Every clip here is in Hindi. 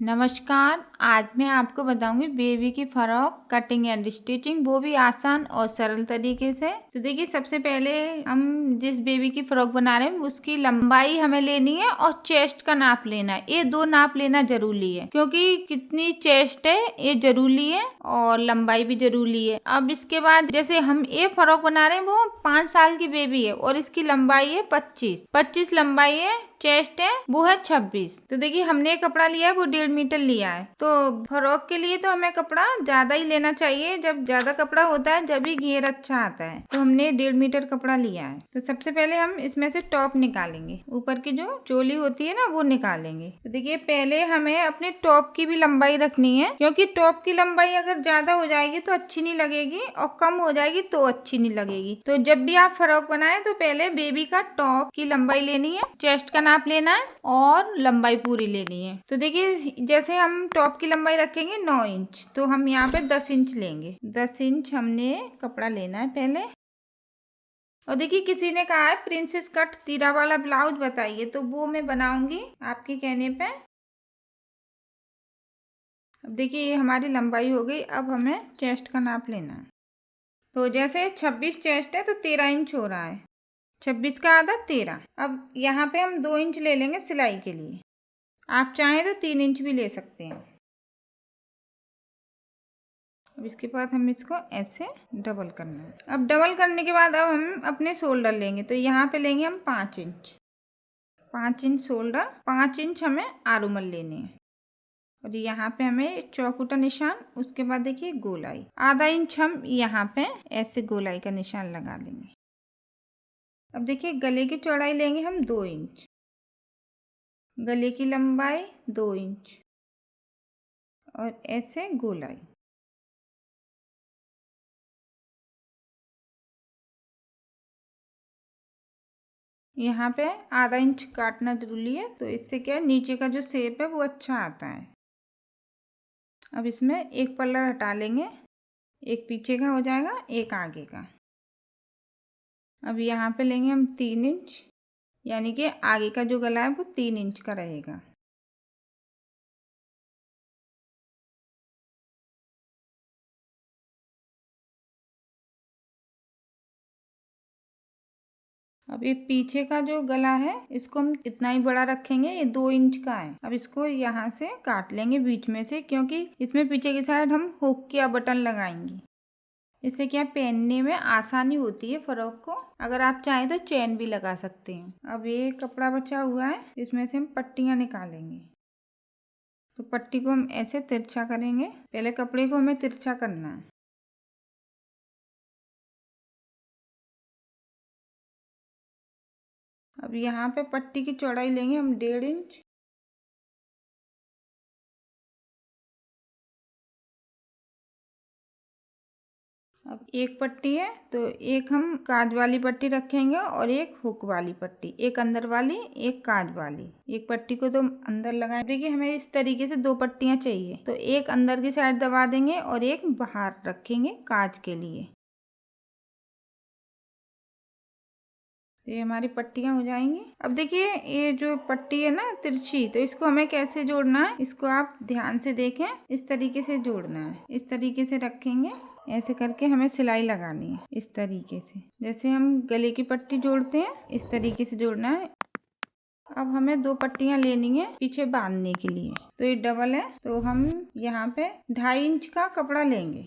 नमस्कार। आज मैं आपको बताऊंगी बेबी की फ्रॉक कटिंग एंड स्टिचिंग, वो भी आसान और सरल तरीके से। तो देखिए, सबसे पहले हम जिस बेबी की फ्रॉक बना रहे हैं उसकी लंबाई हमें लेनी है और चेस्ट का नाप लेना है। ये दो नाप लेना जरूरी है क्योंकि कितनी चेस्ट है ये जरूरी है और लंबाई भी जरूरी है। अब इसके बाद जैसे हम ये फ्रॉक बना रहे हैं वो 5 साल की बेबी है और इसकी लंबाई है 25 लंबाई है, चेस्ट है वो है 26। तो देखिए, हमने कपड़ा लिया है वो 1.5 मीटर लिया है। तो फ्रॉक के लिए तो हमें कपड़ा ज्यादा ही लेना चाहिए। जब ज्यादा कपड़ा होता है जब भी घेर अच्छा आता है। तो हमने 1.5 मीटर कपड़ा लिया है। तो सबसे पहले हम इसमें से टॉप निकालेंगे, ऊपर की जो चोली होती है ना वो निकालेंगे। तो देखिए, पहले हमें अपने टॉप की भी लंबाई रखनी है क्योंकि टॉप की लंबाई अगर ज्यादा हो जाएगी तो अच्छी नहीं लगेगी और कम हो जाएगी तो अच्छी नहीं लगेगी। तो जब भी आप फ्रॉक बनाए तो पहले बेबी का टॉप की लंबाई लेनी है, चेस्ट का नाप लेना है और लंबाई पूरी लेनी है। तो देखिए, जैसे हम टॉप की लंबाई रखेंगे 9 इंच, तो हम यहाँ पे 10 इंच लेंगे। 10 इंच हमने कपड़ा लेना है पहले। और देखिए, किसी ने कहा है प्रिंसेस कट तीरा वाला ब्लाउज बताइए, तो वो मैं बनाऊंगी आपके कहने पे। अब देखिए, ये हमारी लंबाई हो गई। अब हमें चेस्ट का नाप लेना है। तो जैसे 26 चेस्ट है तो 13 इंच हो रहा है। 26 का आधा 13। अब यहाँ पे हम 2 इंच ले लेंगे सिलाई के लिए। आप चाहें तो 3 इंच भी ले सकते हैं। अब इसके बाद हम इसको ऐसे डबल करना है। अब डबल करने के बाद अब हम अपने शोल्डर लेंगे। तो यहाँ पे लेंगे हम 5 इंच। 5 इंच शोल्डर, 5 इंच हमें आरूमल लेने हैं। और यहाँ पे हमें चौकुटा निशान, उसके बाद देखिए गोलाई आधा इंच हम यहाँ पे ऐसे गोलाई का निशान लगा लेंगे। अब देखिए, गले की चौड़ाई लेंगे हम 2 इंच, गले की लंबाई 2 इंच और ऐसे गोलाई। यहाँ पे आधा इंच काटना जरूरी है। तो इससे क्या है, नीचे का जो शेप है वो अच्छा आता है। अब इसमें एक पल्ला हटा लेंगे, एक पीछे का हो जाएगा, एक आगे का। अब यहाँ पे लेंगे हम 3 इंच, यानी कि आगे का जो गला है वो 3 इंच का रहेगा। अब ये पीछे का जो गला है इसको हम इतना ही बड़ा रखेंगे, ये 2 इंच का है। अब इसको यहाँ से काट लेंगे बीच में से, क्योंकि इसमें पीछे की साइड हम हुक या बटन लगाएंगे। इससे क्या पहनने में आसानी होती है फ्रॉक को। अगर आप चाहें तो चेन भी लगा सकते हैं। अब ये कपड़ा बचा हुआ है, इसमें से हम पट्टियां निकालेंगे। तो पट्टी को हम ऐसे तिरछा करेंगे। पहले कपड़े को हमें तिरछा करना है। अब यहाँ पे पट्टी की चौड़ाई लेंगे हम 1.5 इंच। अब एक पट्टी है तो एक हम काज वाली पट्टी रखेंगे और एक हुक वाली पट्टी, एक अंदर वाली एक काज वाली। एक पट्टी को तो अंदर लगाए। देखिए, हमें इस तरीके से 2 पट्टियां चाहिए, तो एक अंदर की साइड दबा देंगे और एक बाहर रखेंगे काज के लिए। तो ये हमारी पट्टियां हो जाएंगी। अब देखिए, ये जो पट्टी है ना तिरछी, तो इसको हमें कैसे जोड़ना है, इसको आप ध्यान से देखें। इस तरीके से जोड़ना है, इस तरीके से रखेंगे, ऐसे करके हमें सिलाई लगानी है। इस तरीके से जैसे हम गले की पट्टी जोड़ते हैं इस तरीके से जोड़ना है। अब हमें 2 पट्टियां लेनी है पीछे बांधने के लिए। तो ये डबल है, तो हम यहाँ पे 2.5 इंच का कपड़ा लेंगे।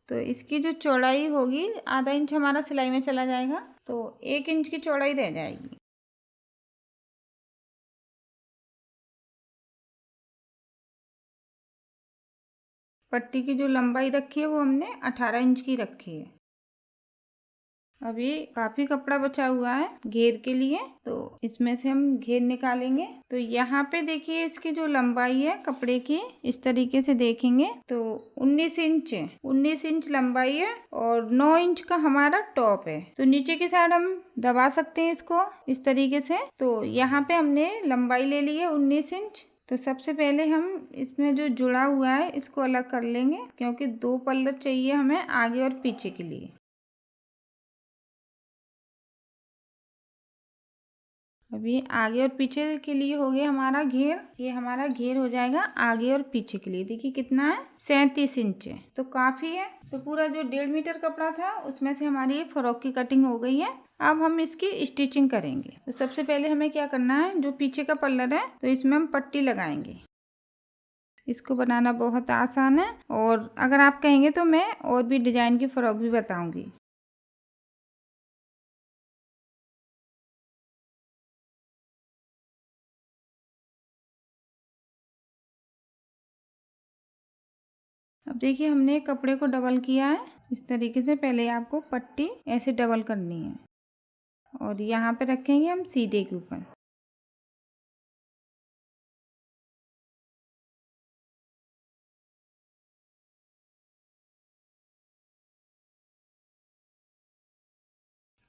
तो इसकी जो चौड़ाई होगी, आधा इंच हमारा सिलाई में चला जाएगा, तो 1 इंच की चौड़ाई रह जाएगी। पट्टी की जो लंबाई रखी है वो हमने 18 इंच की रखी है। अभी काफी कपड़ा बचा हुआ है घेर के लिए, तो इसमें से हम घेर निकालेंगे। तो यहाँ पे देखिए, इसकी जो लंबाई है कपड़े की, इस तरीके से देखेंगे तो 19 इंच है। 19 इंच लंबाई है और 9 इंच का हमारा टॉप है। तो नीचे की साइड हम दबा सकते हैं इसको इस तरीके से। तो यहाँ पे हमने लंबाई ले ली है 19 इंच। तो सबसे पहले हम इसमें जो जुड़ा हुआ है इसको अलग कर लेंगे, क्योंकि 2 पल्ले चाहिए हमें आगे और पीछे के लिए। अब ये आगे और पीछे के लिए हो गया हमारा घेर। ये हमारा घेर हो जाएगा आगे और पीछे के लिए। देखिए कितना है, 37 इंच है, तो काफ़ी है। तो पूरा जो 1.5 मीटर कपड़ा था उसमें से हमारी ये फ्रॉक की कटिंग हो गई है। अब हम इसकी स्टिचिंग करेंगे। तो सबसे पहले हमें क्या करना है, जो पीछे का पल्लर है तो इसमें हम पट्टी लगाएंगे। इसको बनाना बहुत आसान है, और अगर आप कहेंगे तो मैं और भी डिजाइन की फ्रॉक भी बताऊंगी। अब देखिए हमने कपड़े को डबल किया है इस तरीके से। पहले आपको पट्टी ऐसे डबल करनी है और यहाँ पे रखेंगे हम सीधे के ऊपर।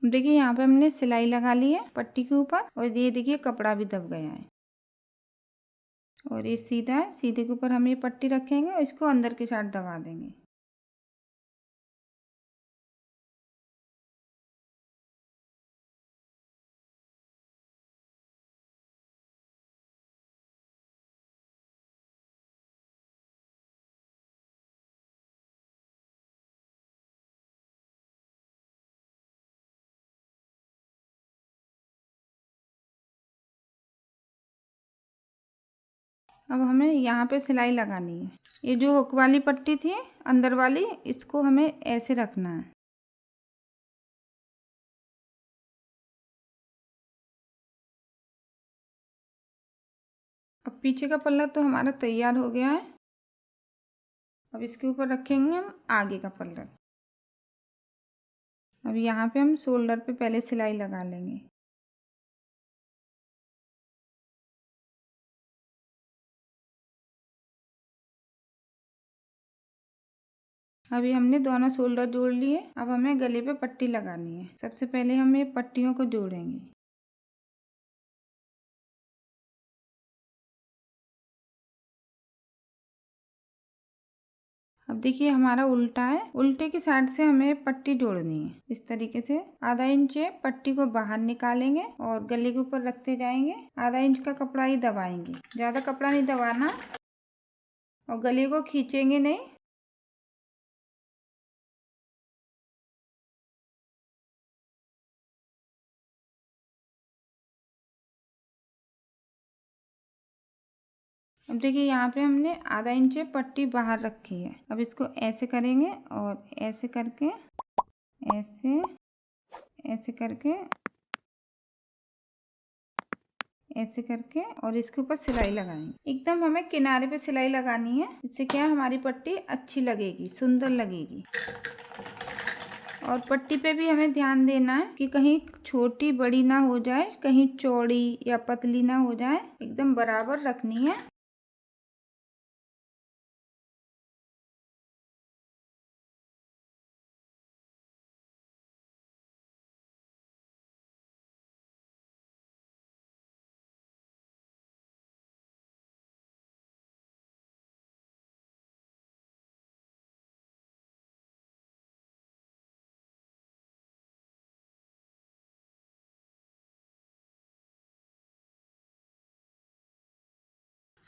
देखिए यहाँ पे हमने सिलाई लगा ली है पट्टी के ऊपर, और ये देखिए कपड़ा भी दब गया है और ये सीधा है। सीधे के ऊपर हम ये पट्टी रखेंगे और इसको अंदर की साइड दबा देंगे। अब हमें यहाँ पे सिलाई लगानी है। ये जो हुक वाली पट्टी थी अंदर वाली, इसको हमें ऐसे रखना है। अब पीछे का पल्ला तो हमारा तैयार हो गया है। अब इसके ऊपर रखेंगे हम आगे का पल्ला। अब यहाँ पे हम शोल्डर पे पहले सिलाई लगा लेंगे। अभी हमने दोनों शोल्डर जोड़ लिए। अब हमें गले पे पट्टी लगानी है। सबसे पहले हम ये पट्टियों को जोड़ेंगे। अब देखिए हमारा उल्टा है, उल्टे की साइड से हमें पट्टी जोड़नी है। इस तरीके से आधा इंच पट्टी को बाहर निकालेंगे और गले के ऊपर रखते जाएंगे। आधा इंच का कपड़ा ही दबाएंगे, ज्यादा कपड़ा नहीं दबाना, और गले को खींचेंगे नहीं। अब देखिए यहाँ पे हमने आधा इंच पट्टी बाहर रखी है। अब इसको ऐसे करेंगे और ऐसे करके, ऐसे ऐसे करके, ऐसे करके, और इसके ऊपर सिलाई लगाएंगे। एकदम हमें किनारे पे सिलाई लगानी है। इससे क्या हमारी पट्टी अच्छी लगेगी, सुंदर लगेगी। और पट्टी पे भी हमें ध्यान देना है कि कहीं छोटी बड़ी ना हो जाए, कहीं चौड़ी या पतली ना हो जाए, एकदम बराबर रखनी है।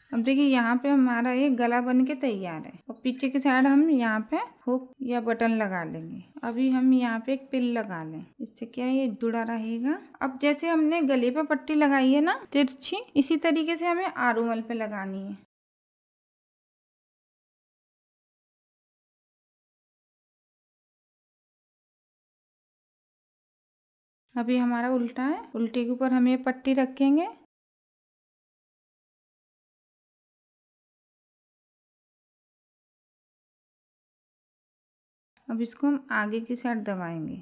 अब देखिए यहाँ पे हमारा ये गला बन के तैयार है, और पीछे की साइड हम यहाँ पे हुक या बटन लगा लेंगे। अभी हम यहाँ पे एक पिन लगा लें, इससे क्या है ये जुड़ा रहेगा। अब जैसे हमने गले पे पट्टी लगाई है ना तिरछी, इसी तरीके से हमें आरोमल पे लगानी है। अभी हमारा उल्टा है, उल्टे के ऊपर हम ये पट्टी रखेंगे। अब इसको हम आगे की साइड दबाएंगे।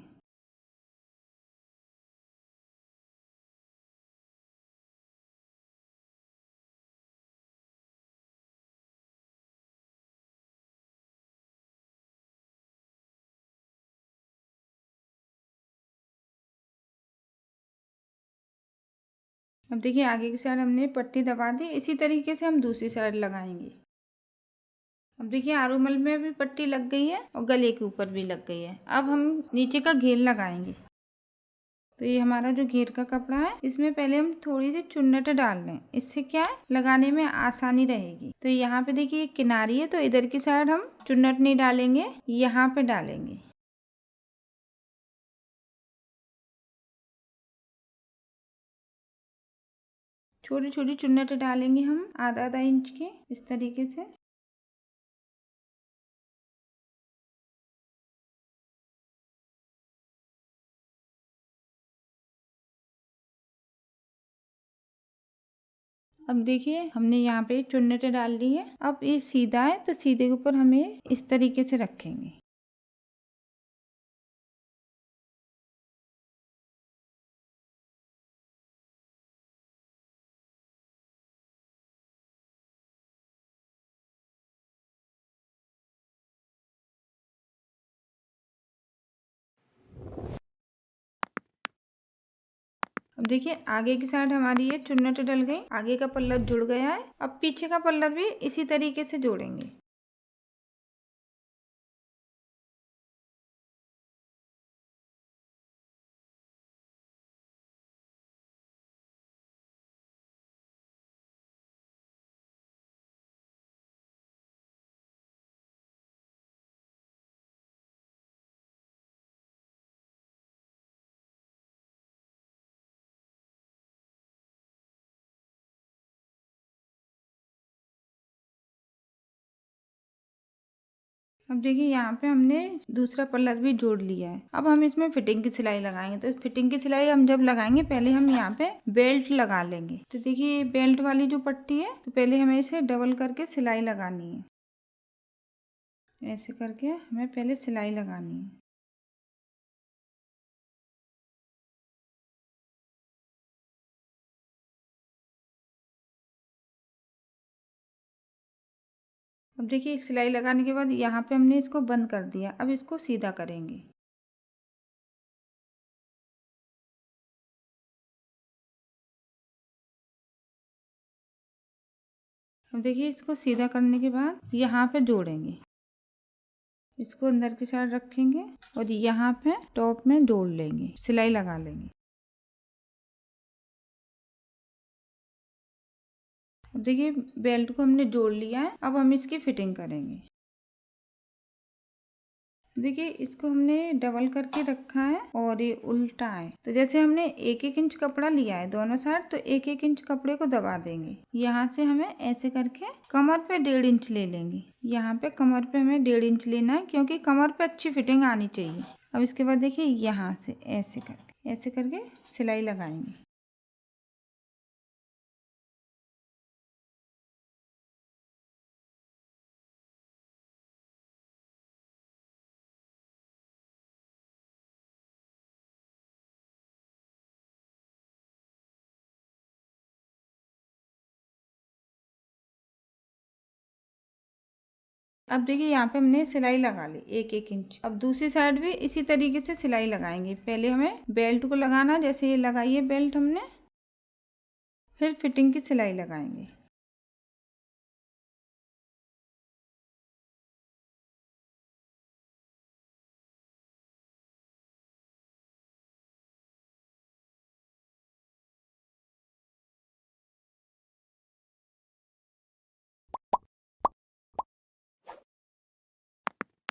अब देखिए आगे की साइड हमने पट्टी दबा दी, इसी तरीके से हम दूसरी साइड लगाएंगे। अब देखिए आरोमल में भी पट्टी लग गई है और गले के ऊपर भी लग गई है। अब हम नीचे का घेर लगाएंगे। तो ये हमारा जो घेर का कपड़ा है, इसमें पहले हम थोड़ी सी चुन्नट डाल लें, इससे क्या है लगाने में आसानी रहेगी। तो यहाँ पे देखिए किनारी है, तो इधर की साइड हम चुन्नट नहीं डालेंगे, यहाँ पे डालेंगे। छोटी छोटी चुन्नट डालेंगे हम आधा आधा इंच के, इस तरीके से। अब देखिए हमने यहाँ पे चुन्नटें डाल दी है। अब ये सीधा है, तो सीधे के ऊपर हमें इस तरीके से रखेंगे। अब देखिए आगे की साइड हमारी ये चुन्नट डल गई, आगे का पल्ला जुड़ गया है। अब पीछे का पल्ला भी इसी तरीके से जोड़ेंगे। अब देखिए यहाँ पे हमने दूसरा पल्ला भी जोड़ लिया है। अब हम इसमें फिटिंग की सिलाई लगाएंगे। तो फिटिंग की सिलाई हम जब लगाएंगे, पहले हम यहाँ पे बेल्ट लगा लेंगे। तो देखिए बेल्ट वाली जो पट्टी है, तो पहले हमें इसे डबल करके सिलाई लगानी है। ऐसे करके हमें पहले सिलाई लगानी है। अब देखिए सिलाई लगाने के बाद यहाँ पे हमने इसको बंद कर दिया। अब इसको सीधा करेंगे। अब देखिए इसको सीधा करने के बाद यहाँ पे जोड़ेंगे, इसको अंदर की साइड रखेंगे और यहाँ पे टॉप में जोड़ लेंगे, सिलाई लगा लेंगे। अब देखिए बेल्ट को हमने जोड़ लिया है। अब हम इसकी फिटिंग करेंगे। देखिए इसको हमने डबल करके रखा है और ये उल्टा है। तो जैसे हमने एक एक इंच कपड़ा लिया है दोनों साइड, तो एक एक इंच कपड़े को दबा देंगे। यहाँ से हमें ऐसे करके कमर पे 1.5 इंच ले लेंगे। यहाँ पे कमर पे हमें 1.5 इंच लेना है, क्योंकि कमर पे अच्छी फिटिंग आनी चाहिए। अब इसके बाद देखिए यहाँ से ऐसे करके सिलाई लगाएंगे। अब देखिए यहाँ पे हमने सिलाई लगा ली एक एक इंच। अब दूसरी साइड भी इसी तरीके से सिलाई लगाएंगे। पहले हमें बेल्ट को लगाना, जैसे ये लगाई है बेल्ट हमने, फिर फिटिंग की सिलाई लगाएंगे।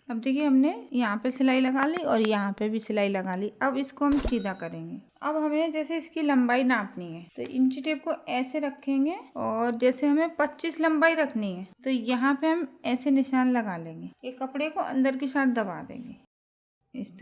अब देखिए हमने यहाँ पे सिलाई लगा ली और यहाँ पे भी सिलाई लगा ली। अब इसको हम सीधा करेंगे। अब हमें जैसे इसकी लंबाई नापनी है, तो इंची टेप को ऐसे रखेंगे और जैसे हमें 25 लंबाई रखनी है, तो यहाँ पे हम ऐसे निशान लगा लेंगे। ये कपड़े को अंदर की साइड दबा देंगे, इस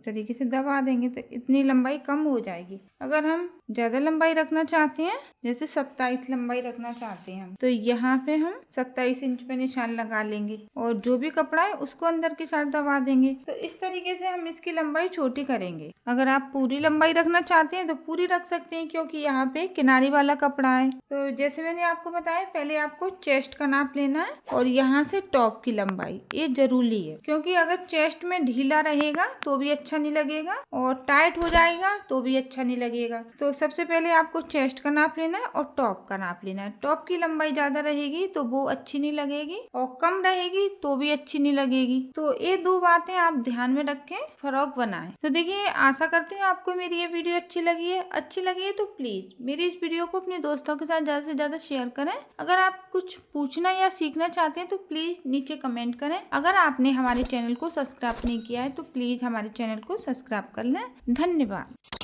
तरीके से दबा देंगे, तो इतनी लंबाई कम हो जाएगी। अगर हम ज़्यादा लंबाई रखना चाहते हैं, जैसे 27 लंबाई रखना चाहते हैं, तो यहाँ पे हम 27 इंच पे निशान लगा लेंगे और जो भी कपड़ा है उसको अंदर की साइड दबा देंगे। तो इस तरीके से हम इसकी लंबाई छोटी करेंगे। अगर आप पूरी लंबाई रखना चाहते हैं तो पूरी रख सकते हैं, क्योंकि यहाँ पे किनारी वाला कपड़ा है। तो जैसे मैंने आपको बताया, पहले आपको चेस्ट का नाप लेना है और यहाँ से टॉप की लंबाई, ये जरूरी है, क्योंकि अगर चेस्ट में ढीला रहेगा तो भी अच्छा नहीं लगेगा और टाइट हो जाएगा तो भी अच्छा नहीं लगेगा। तो सबसे पहले आपको चेस्ट का नाप लेना है और टॉप का नाप लेना है। टॉप की लंबाई ज्यादा रहेगी तो वो अच्छी नहीं लगेगी और कम रहेगी तो भी अच्छी नहीं लगेगी। तो ये दो बातें आप ध्यान में रखें, फ्रॉक बनाएं। तो देखिए, आशा करती हूँ आपको मेरी ये वीडियो अच्छी लगी है तो प्लीज मेरी इस वीडियो को अपने दोस्तों के साथ ज्यादा से ज्यादा शेयर करें। अगर आप कुछ पूछना या सीखना चाहते हैं तो प्लीज नीचे कमेंट करें। अगर आपने हमारे चैनल को सब्सक्राइब नहीं किया है तो प्लीज हमारे चैनल को सब्सक्राइब कर लें। धन्यवाद।